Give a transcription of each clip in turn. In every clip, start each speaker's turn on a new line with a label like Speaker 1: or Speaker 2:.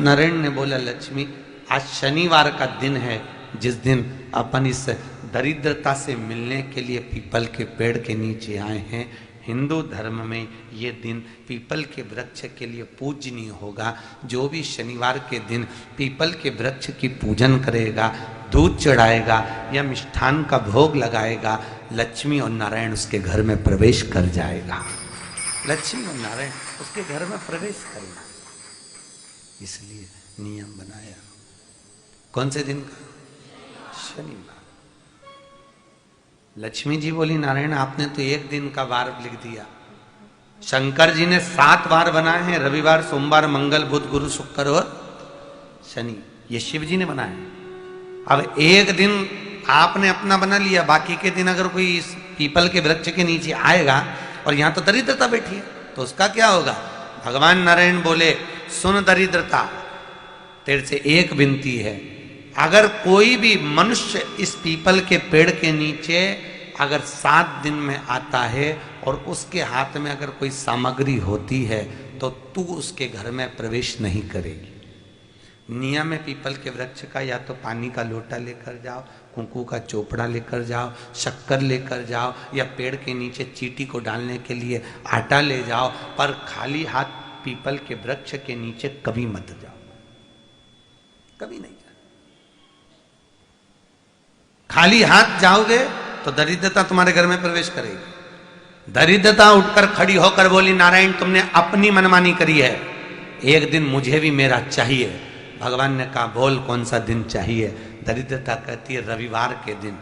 Speaker 1: नारायण ने बोला, लक्ष्मी आज शनिवार का दिन है, जिस दिन अपन इस दरिद्रता से मिलने के लिए पीपल के पेड़ के नीचे आए हैं। हिंदू धर्म में ये दिन पीपल के वृक्ष के लिए पूजनीय होगा। जो भी शनिवार के दिन पीपल के वृक्ष की पूजन करेगा, दूध चढ़ाएगा या मिष्ठान का भोग लगाएगा, लक्ष्मी और नारायण उसके घर में प्रवेश कर जाएगा। लक्ष्मी और नारायण उसके घर में प्रवेश करेगा। इसलिए नियम बनाया। कौन से दिन का? शनिवार। लक्ष्मी जी बोली, नारायण आपने तो एक दिन का वार लिख दिया। शंकर जी ने 7 वार बनाए हैं, रविवार, सोमवार, मंगल, बुध, गुरु, शुक्र और शनि। ये शिव जी ने बनाया। अब एक दिन आपने अपना बना लिया, बाकी के दिन अगर कोई इस पीपल के वृक्ष के नीचे आएगा और यहां तो दरिद्रता बैठी है, तो उसका क्या होगा? भगवान नारायण बोले, सुन दरिद्रता, तेरे से एक विनती है, अगर कोई भी मनुष्य इस पीपल के पेड़ के नीचे अगर 7 दिन में आता है और उसके हाथ में अगर कोई सामग्री होती है तो तू उसके घर में प्रवेश नहीं करेगी। नियम है पीपल के वृक्ष का, या तो पानी का लोटा लेकर जाओ, कुंकू का चोपड़ा लेकर जाओ, शक्कर लेकर जाओ, या पेड़ के नीचे चींटी को डालने के लिए आटा ले जाओ, पर खाली हाथ पीपल के वृक्ष के नीचे कभी मत जाओ, कभी नहीं। खाली हाथ जाओगे तो दरिद्रता तुम्हारे घर में प्रवेश करेगी। दरिद्रता उठकर खड़ी होकर बोली, नारायण तुमने अपनी मनमानी करी है, एक दिन मुझे भी मेरा चाहिए। भगवान ने कहा, बोल कौन सा दिन चाहिए? दरिद्रता कहती है, रविवार के दिन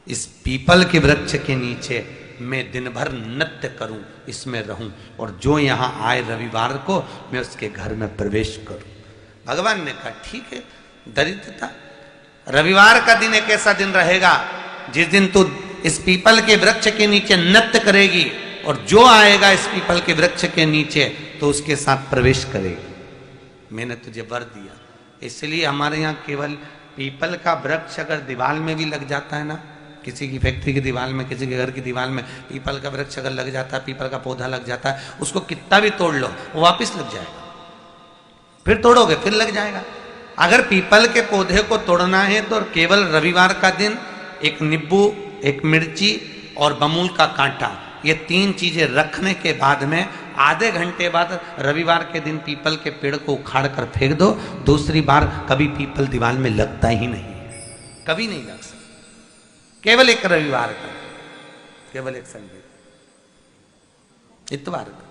Speaker 1: इस पीपल के वृक्ष के नीचे मैं दिन भर नृत्य करूं, इसमें रहूं, और जो यहां आए रविवार को मैं उसके घर में प्रवेश करूं। भगवान ने कहा, ठीक है। दरिद्रता, रविवार का दिन एक ऐसा दिन रहेगा जिस दिन तू इस पीपल के वृक्ष के नीचे नृत्य करेगी, और जो आएगा इस पीपल के वृक्ष के नीचे तो उसके साथ प्रवेश करेगी। मैंने तुझे वर दिया। इसलिए हमारे यहाँ केवल पीपल का वृक्ष अगर दीवार में भी लग जाता है ना, किसी की फैक्ट्री की दीवार में, किसी के घर की दीवार में पीपल का वृक्ष अगर लग जाता है, पीपल का पौधा लग जाता है, उसको कितना भी तोड़ लो वो वापिस लग जाएगा। फिर तोड़ोगे फिर लग जाएगा। अगर पीपल के पौधे को तोड़ना है तो केवल रविवार का दिन एक नींबू, एक मिर्ची और बमूल का कांटा, ये 3 चीजें रखने के बाद में आधे घंटे बाद रविवार के दिन पीपल के पेड़ को उखाड़ कर फेंक दो। दूसरी बार कभी पीपल दीवार में लगता ही नहीं, कभी नहीं लग सकता। केवल एक रविवार का, केवल एक संडे, इतवार का।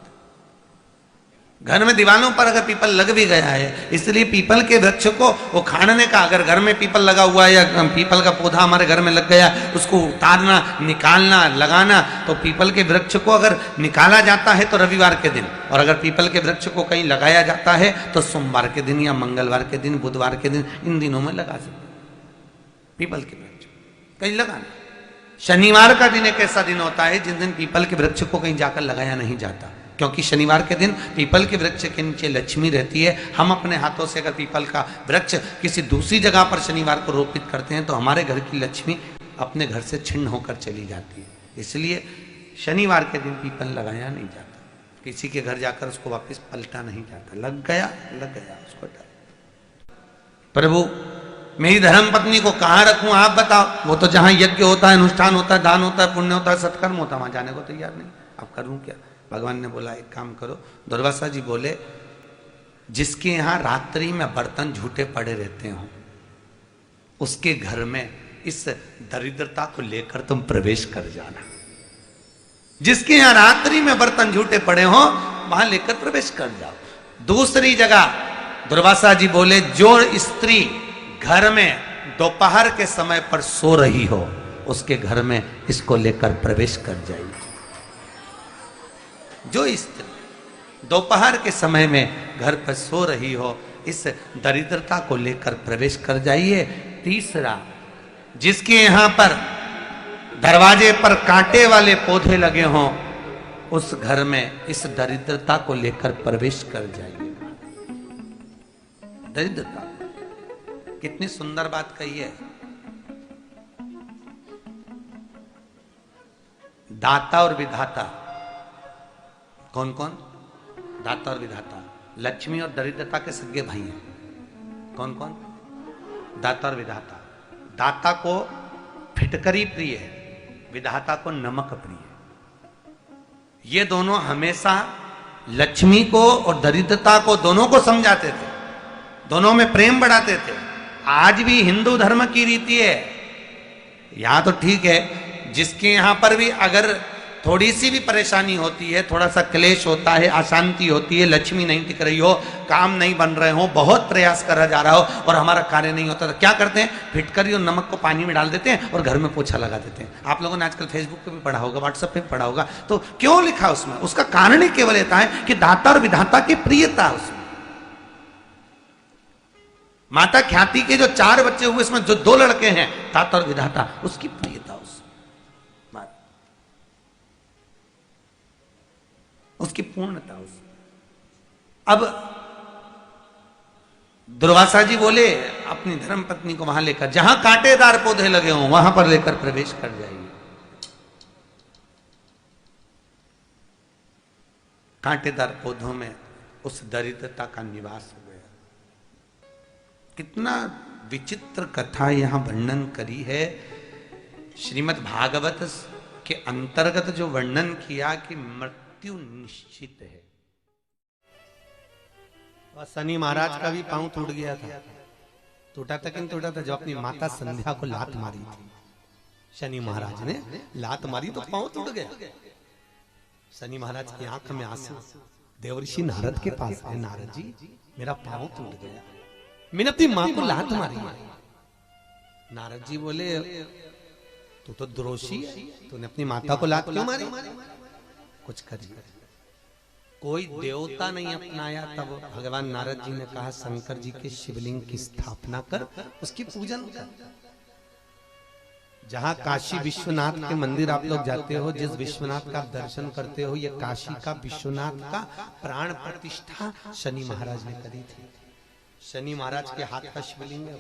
Speaker 1: घर में दीवानों पर अगर पीपल लग भी गया है, इसलिए पीपल के वृक्ष को उखाड़ने का, अगर घर में पीपल लगा हुआ है या पीपल का पौधा हमारे घर में लग गया, उसको उतारना, निकालना, लगाना, तो पीपल के वृक्ष को अगर निकाला जाता है तो रविवार के दिन, और अगर पीपल के वृक्ष को कहीं लगाया जाता है तो सोमवार के दिन या मंगलवार के दिन, बुधवार के दिन, इन दिनों में लगा सकते पीपल के वृक्ष कहीं लगाना। शनिवार का दिन एक ऐसा दिन होता है जिस दिन पीपल के वृक्ष को कहीं जाकर लगाया नहीं जाता, क्योंकि शनिवार के दिन पीपल के वृक्ष के नीचे लक्ष्मी रहती है। हम अपने हाथों से अगर पीपल का वृक्ष किसी दूसरी जगह पर शनिवार को रोपित करते हैं तो हमारे घर की लक्ष्मी अपने घर से छिन्न होकर चली जाती है। इसलिए शनिवार के दिन पीपल लगाया नहीं जाता, किसी के घर जाकर उसको वापस पलटा नहीं जाता। लग गया उसको डाल। प्रभु मेरी धर्म पत्नी को कहाँ रखूं आप बताओ? वो तो जहां यज्ञ होता है, अनुष्ठान होता है, दान होता है, पुण्य होता है, सत्कर्म होता है, वहां जाने को तैयार नहीं। अब करूं क्या? भगवान ने बोला, एक काम करो। दुर्वासा जी बोले, जिसके यहां रात्रि में बर्तन झूठे पड़े रहते हो उसके घर में इस दरिद्रता को लेकर तुम प्रवेश कर जाना। जिसके यहां रात्रि में बर्तन झूठे पड़े हो वहां लेकर प्रवेश कर जाओ। दूसरी जगह दुर्वासा जी बोले, जो स्त्री घर में दोपहर के समय पर सो रही हो उसके घर में इसको लेकर प्रवेश कर जाइए। जो स्त्री दोपहर के समय में घर पर सो रही हो इस दरिद्रता को लेकर प्रवेश कर जाइए। तीसरा, जिसके यहां पर दरवाजे पर कांटे वाले पौधे लगे हों उस घर में इस दरिद्रता को लेकर प्रवेश कर जाइए। दरिद्रता, कितनी सुंदर बात कही है। दाता और विधाता, कौन कौन? दाता और विधाता। लक्ष्मी और दरिद्रता के सगे भाई हैं। कौन कौन? दाता और विधाता। दाता को फिटकरी प्रिय है, विधाता को नमक प्रिय है। ये दोनों हमेशा लक्ष्मी को और दरिद्रता को दोनों को समझाते थे, दोनों में प्रेम बढ़ाते थे। आज भी हिंदू धर्म की रीति है। यहां तो ठीक है, जिसके यहां पर भी अगर थोड़ी सी भी परेशानी होती है, थोड़ा सा क्लेश होता है, अशांति होती है, लक्ष्मी नहीं टिक रही हो, काम नहीं बन रहे हो, बहुत प्रयास करा जा रहा हो और हमारा कार्य नहीं होता, तो क्या करते हैं? फिटकरी और नमक को पानी में डाल देते हैं और घर में पोछा लगा देते हैं। आप लोगों ने आजकल फेसबुक पे भी पढ़ा होगा, व्हाट्सएप पे भी पढ़ा होगा। तो क्यों लिखा उसमें? उसका कारण ही केवल ये है कि दाता और विधाता की प्रियता उसमें। माता ख्याति के जो 4 बच्चे हुए, इसमें जो 2 लड़के हैं, दाता और विधाता, उसकी प्रियता उसकी पूर्णता उस। अब दुर्वासा जी बोले अपनी धर्म पत्नी को वहां लेकर, जहां कांटेदार पौधे लगे हों वहां पर लेकर प्रवेश कर जाइए। कांटेदार पौधों में उस दरिद्रता का निवास हो गया। कितना विचित्र कथा यहां वर्णन करी है। श्रीमद् भागवत के अंतर्गत जो वर्णन किया कि मृत्यु निश्चित है। और शनि महाराज का भी पांव टूट गया था। टूटा था कि नहीं टूटा था? जब अपनी माता संध्या को लात मारी थी, शनि महाराज ने लात मारी तो पांव टूट गया। शनि महाराज की आंख में आंसू। देवर्षि नारद के पास है, नारद जी मेरा पांव टूट गया, मैंने अपनी मां को लात मारी। नारद जी बोले तू तो द्रोषी है, तूने अपनी माता को लात क्यों मारी? कुछ करिए। कोई देवता नहीं अपनाया। तब भगवान नारद जी ने कहा शंकर जी के शिवलिंग की स्थापना कर, उसकी पूजन कर। जहां काशी विश्वनाथ के मंदिर आप लोग जाते हो, जिस विश्वनाथ का दर्शन करते हो, ये काशी का विश्वनाथ का प्राण प्रतिष्ठा शनि महाराज ने करी थी। शनि महाराज के हाथ का शिवलिंग है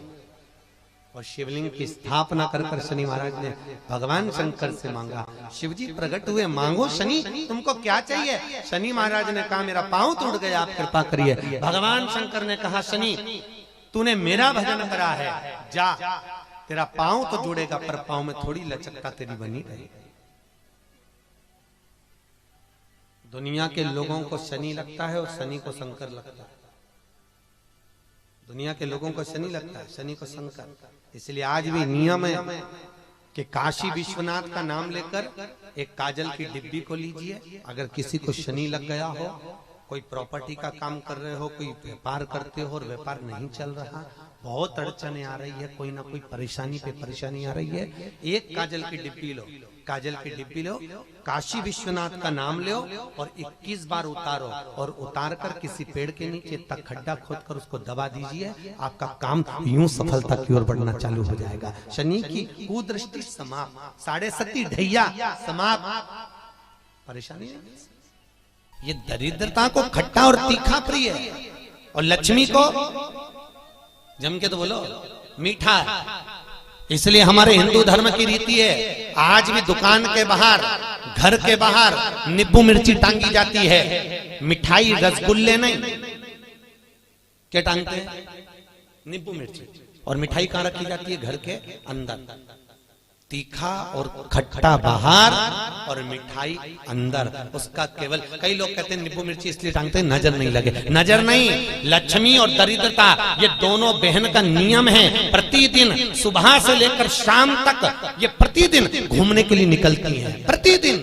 Speaker 1: और शिवलिंग की स्थापना कर कर शनि महाराज ने भगवान शंकर से मांगा। शिव जी प्रकट हुए, मांगो शनि तुमको क्या चाहिए? शनि महाराज ने कहा मेरा पांव टूट गया, आप कृपा करिए। भगवान शंकर ने कहा शनि तूने मेरा भजन करा है, जा तेरा पांव तो जुड़ेगा पर पांव में थोड़ी लचकता तेरी बनी रहेगी। दुनिया के लोगों को शनि लगता है और शनि को शंकर लगता है। दुनिया के लोगों को शनि लगता है, शनि को शंकर। इसलिए आज भी नियम है कि काशी विश्वनाथ का नाम लेकर एक काजल की डिब्बी को लीजिए। अगर किसी को शनि लग गया हो, कोई प्रॉपर्टी का काम कर रहे हो, कोई व्यापार करते हो और व्यापार नहीं चल रहा, बहुत अड़चने आ रही है, कोई ना कोई परेशानी पे परेशानी आ रही है, एक काजल की डिब्बी लो, काजल की डिब्बी लो, काशी विश्वनाथ का नाम लो और 21 बार उतारो और उतार कर किसी पेड़ के नीचे तक खड्डा खोद कर उसको दबा दीजिए। आपका काम यूं सफलता की ओर बढ़ना चालू हो जाएगा। शनि की कुदृष्टि समाप्त, 7.5 ढैया समाप्त, परेशानी नहीं। ये दरिद्रता को खट्टा और तीखा प्रिय है और लक्ष्मी को जम के तो बोलो मीठा है। इसलिए हमारे हिंदू धर्म की रीति है, आज भी दुकान के बाहर, घर के बाहर नींबू मिर्ची टांगी जाती है। मिठाई रसगुल्ले नहीं, क्या टांगते हैं? नींबू मिर्ची। और मिठाई कहां रखी जाती है? घर के अंदर। तीखा और खट्टा बाहर और मिठाई अंदर। उसका केवल, कई लोग कहते हैं नींबू मिर्ची इसलिए टांगते हैं नजर नहीं लगे। नजर नहीं, लक्ष्मी और दरिद्रता ये दोनों बहन का नियम है। प्रतिदिन सुबह से लेकर शाम तक ये प्रतिदिन घूमने के लिए निकलती हैं। प्रतिदिन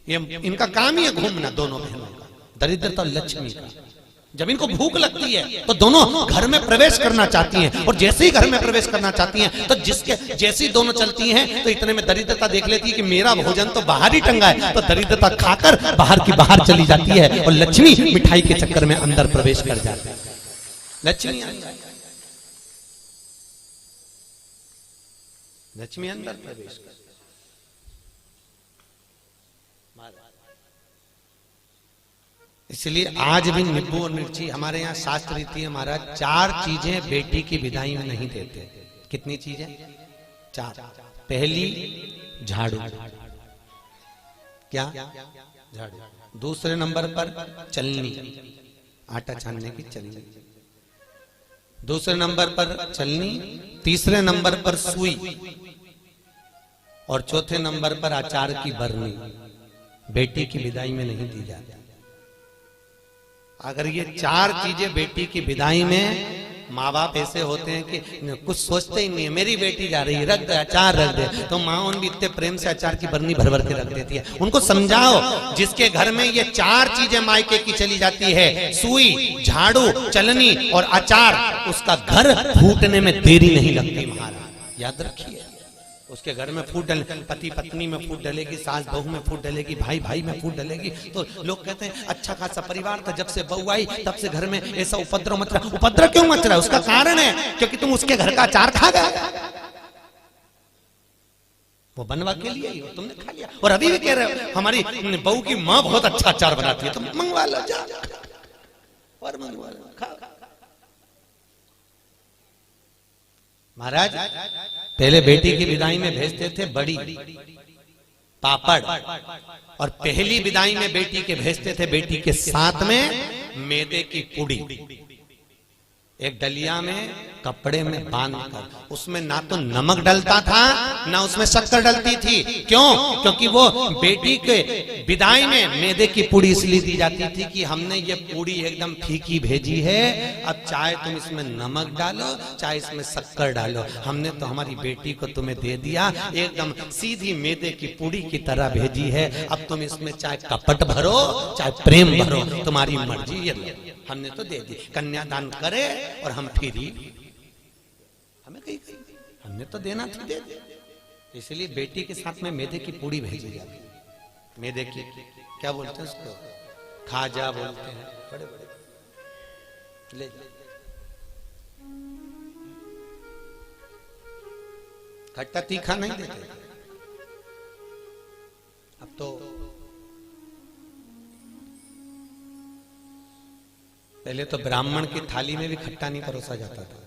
Speaker 1: ये इनका काम ही है घूमना, दोनों बहनों का, दरिद्रता और लक्ष्मी का। जब इनको भूख लगती है तो दोनों घर में प्रवेश करना चाहती हैं और जैसे ही घर में प्रवेश करना चाहती हैं तो जिसके जैसी दोनों चलती हैं तो इतने में दरिद्रता देख लेती है कि मेरा भोजन तो बाहर ही टंगा है, तो दरिद्रता खाकर बाहर की बाहर चली जाती है और लक्ष्मी मिठाई के चक्कर में अंदर प्रवेश कर जाती है। लक्ष्मी लक्ष्मी अंदर प्रवेश कर। इसलिए आज भी नींबू और मिर्ची, हमारे यहाँ शास्त्र रीति है महाराज, 4 चीजें बेटी की विदाई में नहीं देते। कितनी चीजें? 4। पहली झाड़ू, क्या? झाड़ू। दूसरे नंबर पर चलनी, आटा छानने की चलनी, दूसरे नंबर पर चलनी, तीसरे नंबर पर सुई और चौथे नंबर पर अचार की बरनी बेटी की विदाई में नहीं दी जाती। अगर ये चार चीजें बेटी की विदाई में, माँ बाप ऐसे होते हैं कि कुछ सोचते ही नहीं है, मेरी बेटी जा रही है, रख दे अचार रख दे, तो माँ उन भी इतने प्रेम से अचार की बरनी भर भर के रख देती है। उनको समझाओ, जिसके घर में ये चार चीजें मायके की चली जाती है, सुई, झाड़ू, चलनी और अचार, उसका घर फूटने में देरी नहीं लगती महाराज, याद रखिए। उसके घर में फूट डले, पति पत्नी में फूट डलेगी, सास बहू में फूट डलेगी, भाई भाई में फूट डलेगी, तो लोग कहते हैं अच्छा खासा परिवार था, जब से बहू आई तब से घर में ऐसा उपद्रव मच रहा। उपद्रव क्यों मच रहा है? उसका कारण है क्योंकि तुम उसके घर का अचार खा गए, वो बनवा के लिए ही तुमने खा लिया। और अभी भी कह रहे हो हमारी बहू की माँ बहुत अच्छा अचार बनाती है, तुम मंगवा लो, जा और मंगवा लो, खा। महाराज पहले बेटी की विदाई में भेजते थे बड़ी, पापड़, और पहली विदाई में बेटी के भेजते थे बेटी के साथ में मैदे की पुड़ी, एक डलिया में कपड़े में बांधकर, उसमें ना तो नमक डलता था ना उसमें शक्कर डलती थी। क्यों? क्योंकि वो बेटी के विदाई में मैदे की पूड़ी इसलिए दी जाती थी कि हमने ये पूड़ी एकदम फीकी भेजी है, अब चाहे तुम इसमें नमक डालो चाहे इसमें शक्कर डालो, हमने तो हमारी बेटी को तुम्हें दे दिया, एकदम सीधी मैदे की पूड़ी की तरह भेजी है, अब तुम इसमें चाहे कपट भरो चाहे प्रेम भरो, तुम्हारी मर्जी, ये हमने तो दे दी। कन्यादान करे और हम फिरी, हमें कहीं हमने तो देना था, दे दे। इसलिए बेटी के साथ में मैदे की पूड़ी भेजी जाती, मैदे की क्या बोलते हैं उसको, खाजा बोलते हैं, बड़े बड़े ले, खट्टा तीखा नहीं देते। अब तो पहले तो ब्राह्मण की थाली में भी खट्टा नहीं परोसा जाता था,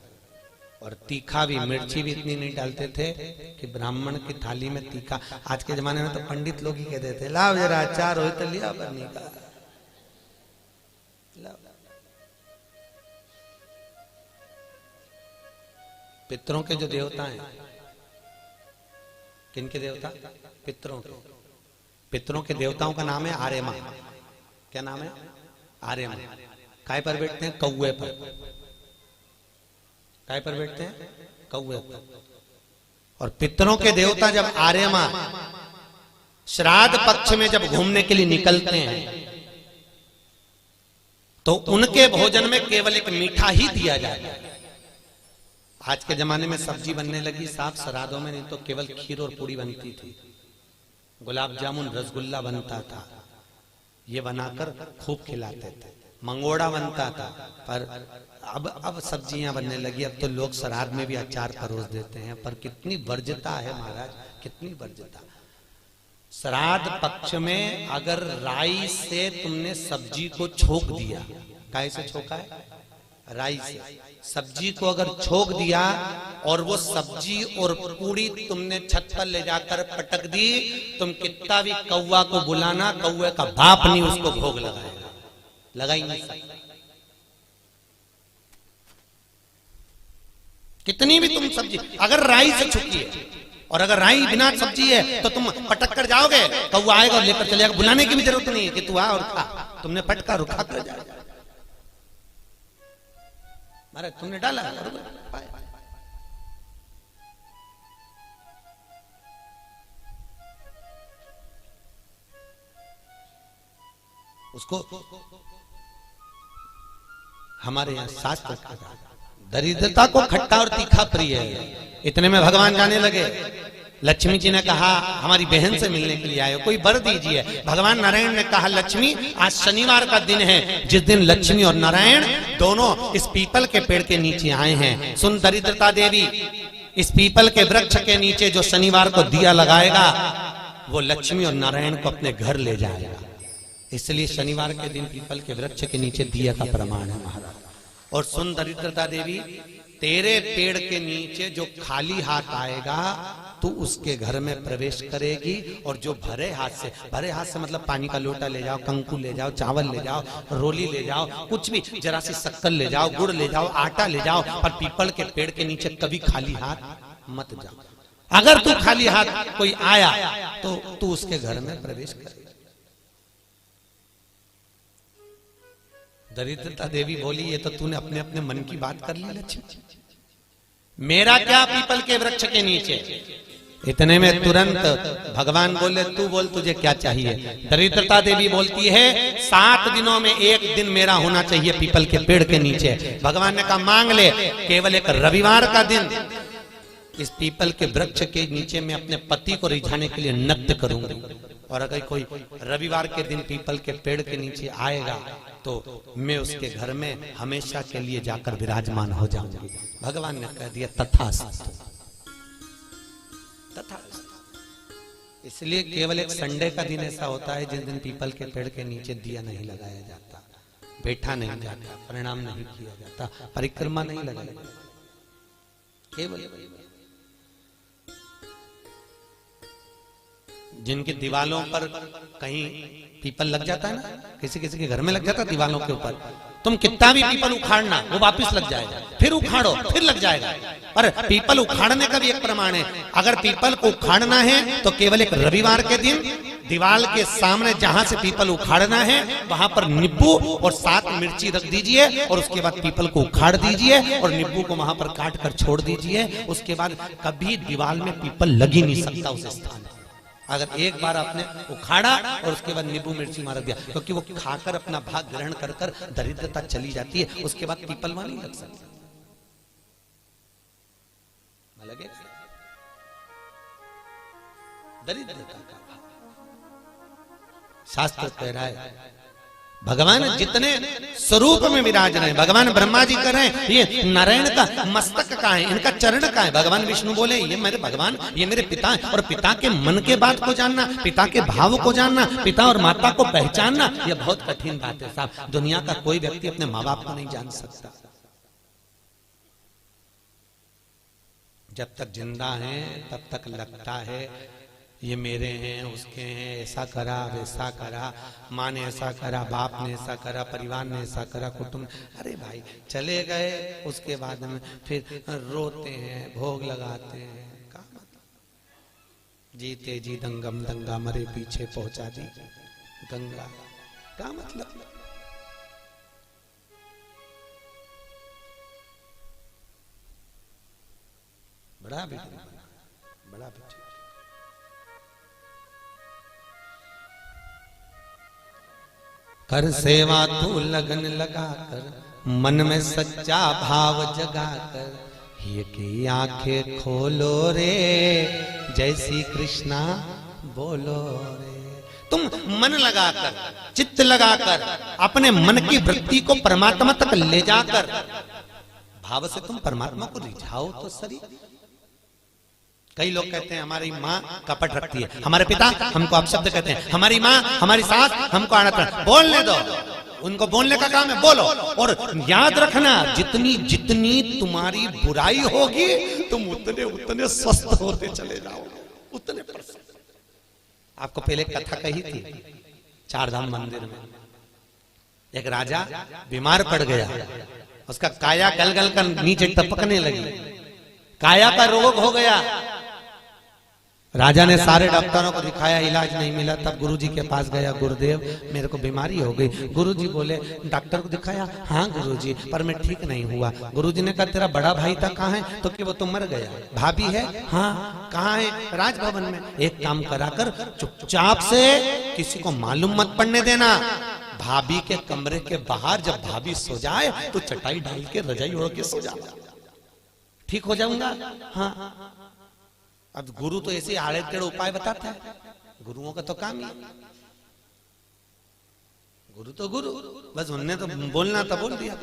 Speaker 1: और तीखा भी, मिर्ची भी इतनी नहीं डालते थे कि ब्राह्मण की थाली में तीखा। आज के जमाने में तो पंडित लोग ही कहते थे लाओ जरा अचार हो तो लिया बनी का, पितरों के जो देवता हैं, किनके देवता? पितरों के। पितरों के देवताओं का नाम है आर्यमा। क्या नाम है? आर्यमा। काय पर बैठते हैं? कौवे पर। काय पर बैठते हैं? कौवे पर। और पितरों के देवता जब आर्यमा श्राद्ध पक्ष में जब घूमने के लिए निकलते हैं तो उनके भोजन में केवल एक मीठा ही दिया जाता है। आज के जमाने में सब्जी बनने लगी साफ श्राद्धों में, नहीं तो केवल खीर और पूड़ी बनती थी, गुलाब जामुन रसगुल्ला बनता था, ये बनाकर खूब खिलाते थे, मंगोड़ा बनता था। पर अब सब्जियां बनने लगी, अब तो लोग श्राद्ध में भी अचार परोस देते हैं। पर कितनी वर्ज्यता है महाराज, कितनी वर्ज्यता। श्राद्ध पक्ष में अगर राई से तुमने सब्जी को छोक दिया, काहे से छोका है? राई से। सब्जी को अगर छोक दिया और वो सब्जी और पूड़ी तुमने छत पर ले जाकर पटक दी, तुम कितना भी कौवा को बुलाना, कौवे का बाप नहीं उसको भोग लगाएगा, लगा ही नहीं सकता। कितनी भी तुम सब्जी अगर राई से छुकी है, और अगर राई बिना सब्जी है तो तुम पटक कर जाओगे, कौवा आएगा और लेकर चले जाएगा, बुलाने की भी जरूरत नहीं है कि तू आ और खा, तुमने पटका और खा कर जाएगा। महाराज तुमने डाला उसको। हमारे यहाँ शास्त्र दरिद्रता को खट्टा और तीखा प्रिय है। इतने में भगवान जाने लगे। लक्ष्मी जी ने कहा हमारी बहन से मिलने के लिए आए हो, कोई वर दीजिए। भगवान नारायण ने कहा लक्ष्मी आज शनिवार का दिन है, जिस दिन लक्ष्मी और नारायण दोनों इस पीपल के पेड़ के नीचे आए हैं। सुन दरिद्रता देवी, इस पीपल के वृक्ष के नीचे जो शनिवार को दिया लगाएगा वो लक्ष्मी और नारायण को अपने घर ले जाएगा। इसलिए शनिवार के दिन पीपल के वृक्ष के नीचे दिया का प्रमाण है महाराज। और सुन दरिद्रता देवी, तेरे पेड़ के नीचे जो खाली हाथ आएगा तू उसके घर में प्रवेश करेगी और जो भरे हाथ से मतलब पानी का लोटा ले जाओ, कंकु ले जाओ, चावल ले जाओ, रोली ले जाओ, कुछ भी, जरा सी शक्कर ले जाओ, गुड़ ले जाओ, आटा ले जाओ, पर पीपल के पेड़ के नीचे कभी खाली हाथ मत जाओ। अगर तू खाली हाथ कोई आया तो तू उसके घर में प्रवेश करे। दरिद्रता देवी बोली, ये तो तूने अपने अपने मन की बात कर ली लक्ष्मी, मेरा क्या पीपल के वृक्ष के नीचे। इतने में तुरंत भगवान बोले, तू बोल तुझे क्या चाहिए। दरिद्रता देवी बोलती है, 7 दिनों में एक दिन मेरा होना चाहिए पीपल के पेड़ के नीचे। भगवान ने कहा मांग ले, केवल एक रविवार का दिन इस पीपल के वृक्ष के नीचे मैं अपने पति को रिझाने के लिए नृत्य करूंगी, और अगर कोई रविवार के दिन पीपल के पेड़ के नीचे आएगा तो मैं उसके घर में हमेशा के लिए जाकर विराजमान हो जाऊंगी। भगवान ने कह दिया तथास्तु, तथास्तु। इसलिए केवल एक संडे का दिन ऐसा होता है जिस दिन पीपल के पेड़ के नीचे दिया नहीं लगाया जाता, बैठा नहीं जाता, प्रणाम नहीं किया जाता, परिक्रमा नहीं लगाई जाती। केवल जिनकी दीवालों पर कहीं पीपल लग जाता है ना, किसी किसी के घर में लग जाता है दीवालों के ऊपर, तुम कितना भी पीपल उखाड़ना वो वापस लग जाएगा, फिर उखाड़ो फिर लग जाएगा। पर पीपल उखाड़ने का भी एक प्रमाण है, अगर पीपल को उखाड़ना है तो केवल एक रविवार के दिन दीवाल के सामने जहां से पीपल उखाड़ना है वहां पर नींबू और 7 मिर्ची रख दीजिए, और उसके बाद पीपल को उखाड़ दीजिए और नींबू को वहां पर काट कर छोड़ दीजिए। उसके बाद कभी दीवाल में पीपल लग ही नहीं सकता उस स्थान। अगर एक बार आपने उखाड़ा और उसके बाद नींबू मिर्ची मार दिया, क्योंकि वो खाकर अपना भाग ग्रहण कर कर दरिद्रता चली जाती है, उसके बाद पीपल वहां नहीं लग सकती। लगे दरिद्रता का शास्त्र कह रहा है, भगवान जितने स्वरूप में विराज रहे हैं, भगवान ब्रह्मा जी कर रहे हैं, ये नारायण का मस्तक का है, इनका चरण का है। भगवान विष्णु बोले, ये मेरे भगवान, ये मेरे पिता है। और पिता के मन के बात को जानना, पिता के भाव को जानना, पिता और माता को पहचानना, ये बहुत कठिन बात है साहब। दुनिया का कोई व्यक्ति अपने माँ बाप को नहीं जान सकता। जब तक जिंदा है तब तक लगता है ये मेरे हैं, उसके हैं, ऐसा करा वैसा करा, माँ ने ऐसा करा, बाप ने ऐसा करा, परिवार ने ऐसा करा, कुटुंब। अरे भाई चले गए, उसके बाद में फिर रोते हैं, भोग लगाते हैं। क्या मतलब, जीते जी दंगम दंगा, मरे पीछे पहुंचा दी गंगा। क्या मतलब, बड़ा बेटा, बड़ा बेटा। कर सेवा तू लगन लगा कर, मन में सच्चा भाव जगा कर, ये की आंखें खोलो रे, जय श्री कृष्णा बोलो रे। तुम मन लगाकर, चित्त लगाकर, अपने मन की वृत्ति को परमात्मा तक ले जाकर भाव से तुम परमात्मा को रिझाओ तो सही। कई लोग कहते हैं हमारी माँ कपट रखती है, हमारे पिता हमको अपशब्द कहते हैं, हमारी माँ हमारी सास हमको आनत। बोलने दो, उनको बोलने का काम है, बोलो। और याद रखना, जितनी जितनी तुम्हारी बुराई होगी तुम उतने उतने स्वस्थ होते चले जाओगे, उतने परसेंट। आपको पहले कथा कही थी, 4 धाम मंदिर में एक राजा बीमार पड़ गया, उसका काया गल गल कर नीचे टपकने लगी, काया का रोग हो गया। राजा ने सारे डॉक्टरों को दिखाया, इलाज नहीं मिला। तब गुरुजी के पास गया, गुरुदेव मेरे को बीमारी हो गई। गुरुजी बोले, डॉक्टर को दिखाया? हाँ गुरुजी, पर मैं ठीक नहीं हुआ। गुरुजी ने कहा, तेरा बड़ा भाई था कहाँ है? तो कि वो तो मर गया। भाभी है? हाँ। कहाँ है? राजभवन में। एक काम करा कर, चुपचाप से किसी को मालूम मत पड़ने देना, भाभी के कमरे के बाहर जब भाभी सो जाए तो चटाई डाल के रजाई ओढ़ के सो जा, ठीक हो जाऊंगा। हाँ। अब गुरु तो ऐसे आड़े टेढ़े उपाय बताता है, गुरुओं का तो काम ही, गुरु तो गुरु, बस उनने तो बोलना था बोल दिया।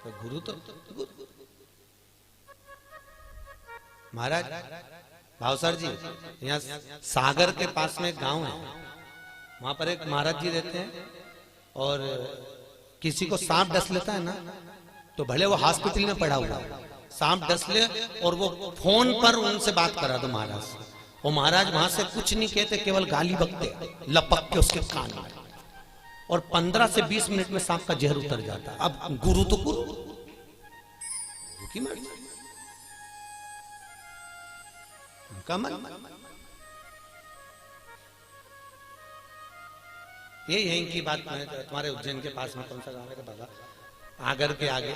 Speaker 1: तो गुरु तो गुरु। महाराज भावसर जी, यहाँ सागर के पास में एक गांव है, वहां पर एक महाराज जी रहते हैं और किसी को सांप डस लेता है ना, तो भले वो हॉस्पिटल में पड़ा हुआ है, सांप डस ले और वो फोन पर उनसे बात करा दो महाराज से, वो महाराज वहां से कुछ नहीं कहते, केवल गाली बकते, लपक के उसके कान में, और 15 से 20 मिनट में सांप का जहर उतर जाता है। अब गुरु तो गुरु की मर्जी, उनका मन। ये यहीं की बात है। तुम्हारे उज्जैन के पास में कौन सा गांव है बाबा, आगर के आगे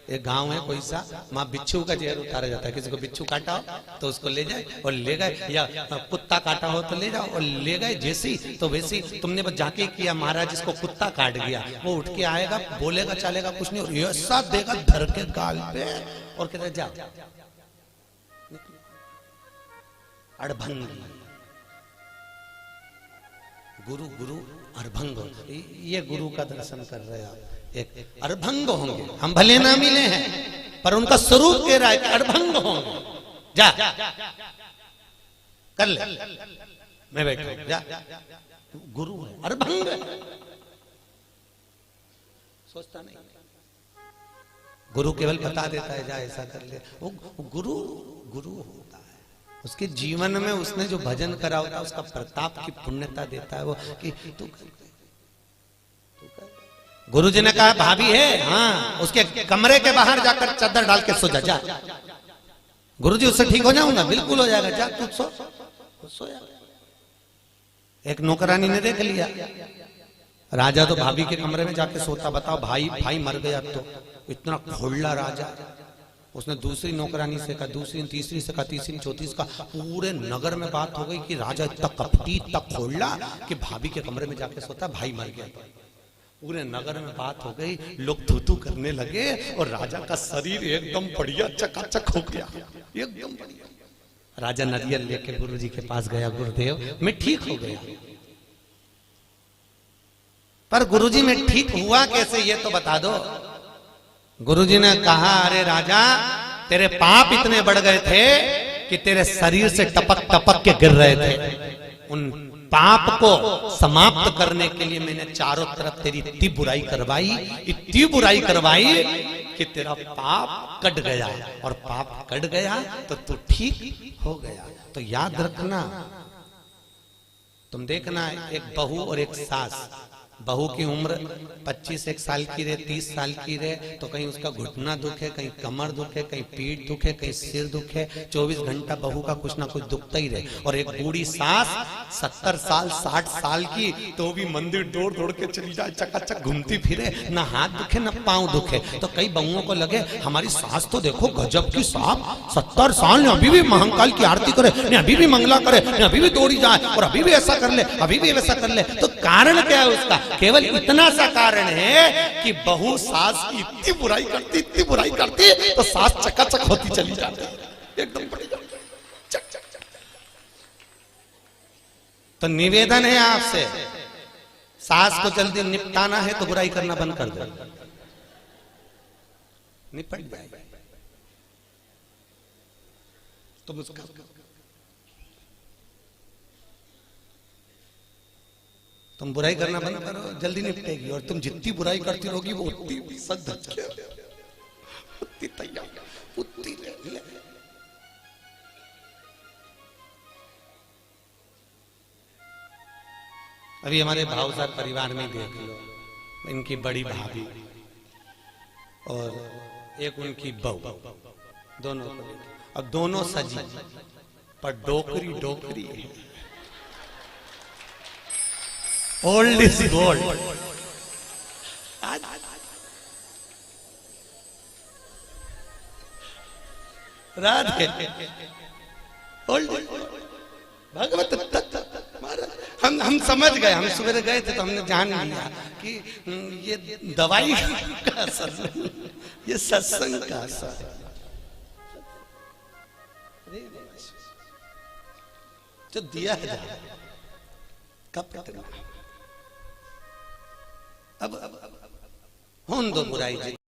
Speaker 1: एक गांव है कोई सा, वहां बिच्छू का जहर उतारा जाता है। किसी को बिच्छू काटा हो तो उसको ले जाए और ले गए, या कुत्ता काटा हो तो ले जाओ और ले गए, जैसी तो वैसी। तुमने बस जाके किया, महाराज इसको कुत्ता काट गया, वो उठ के आएगा, बोलेगा चलेगा कुछ नहीं, और ऐसा देगा धर के गाल पे और कहते जाओ अड़भंगी। गुरु गुरु अड़भंग, ये गुरु का दर्शन कर रहे हो, एक अड़भंग होंगे। हम भले ना मिले हैं पर उनका स्वरूप कह रहा है कि अड़भंग होंगे। जा कर ले, मैं बैठो, जा, गुरु है, अड़भंग है, सोचता नहीं। गुरु केवल बता देता है जा ऐसा कर ले, वो गुरु गुरु होता है। उसके जीवन में उसने जो भजन करा होता है, उसका प्रताप की पुण्यता देता है वो कि तू कर। गुरु जी ने कहा भाभी है, हाँ, उसके कमरे के बाहर जाकर चादर डाल के सो जा। गुरु जी उससे ठीक हो जाऊंगा, बिल्कुल हो जाएगा, जा तू सो जा। एक नौकरानी ने देख लिया, राजा तो भाभी के कमरे में जाके सोता, बताओ भाई मर गया तो इतना खोला राजा। उसने दूसरी नौकरानी से कहा, दूसरी तीसरी से कहा, तीसरी चौथी से कहा, पूरे नगर में बात हो गई कि राजा इतना कपटी इतना खोला कि भाभी के कमरे में जाके सोता, भाई मर गया। पूरे नगर में बात हो गई, लोग थू करने लगे और राजा का शरीर एकदम बढ़िया चकाचक हो गया, एकदम बढ़िया। राजा नरियल लेके गुरु जी के पास गया, गुरुदेव मैं ठीक हो गया। पर गुरु जी मैं ठीक हुआ कैसे, ये तो बता दो। गुरुजी ने कहा, अरे राजा तेरे पाप इतने बढ़ गए थे कि तेरे शरीर से टपक टपक के गिर रहे थे। उन पाप को समाप्त करने के लिए मैंने चारों तरफ तेरी इतनी बुराई करवाई कि तेरा पाप कट गया, और पाप कट गया तो तू ठीक हो गया। तो याद रखना, तुम देखना एक बहू और एक सास, बहू की उम्र 25 साल की रहे, 30 साल की रहे, तो कहीं उसका घुटना दुखे, कहीं कमर दुखे, कहीं पीठ दुखे, कहीं सिर दुखे, 24 घंटा बहू का कुछ ना कुछ दुखता ही रहे। और एक बूढ़ी सास 70 साल 60 साल की, तो भी मंदिर दौड़ दौड़ के चली जाए, चकाचक घूमती फिरे, ना हाथ दुखे ना पांव दुखे। तो कई बहुओं को लगे हमारी सास तो देखो गजब की साहब, 70 साल ने अभी भी महाकाल की आरती करे, ने अभी भी मंगला करे, ने अभी भी दौड़ी जाए, और अभी भी ऐसा कर ले, अभी भी वैसा कर ले। तो कारण क्या है उसका? केवल इतना सा कारण है कि बहू सास की इतनी बुराई करती तो सास चकाचक होती चली जाती, एकदम बढ़िया। तो निवेदन है आपसे, सास को जल्दी निपटाना है तो बुराई करना बंद कर दो, निपट जाए। तुम उसका तुम बुराई करना बंद करो, जल्दी निपटेगी। और तुम जितनी बुराई करती रहोगी वो उतनी सद उतनी तैयार उतनी ले। अभी हमारे भावसार परिवार में देख लो, इनकी बड़ी भाभी और एक उनकी बहू, दोनों को देखो, अब दोनों सजी पर डोकरी है। Old is gold. Radhe old Bhagwat हम समझ गए, हम सवेरे गए थे तो हमने जान लिया कि ये दवाई का असर, ये सत्संग का असर। जो दिया है कब अब होन दो बुराई।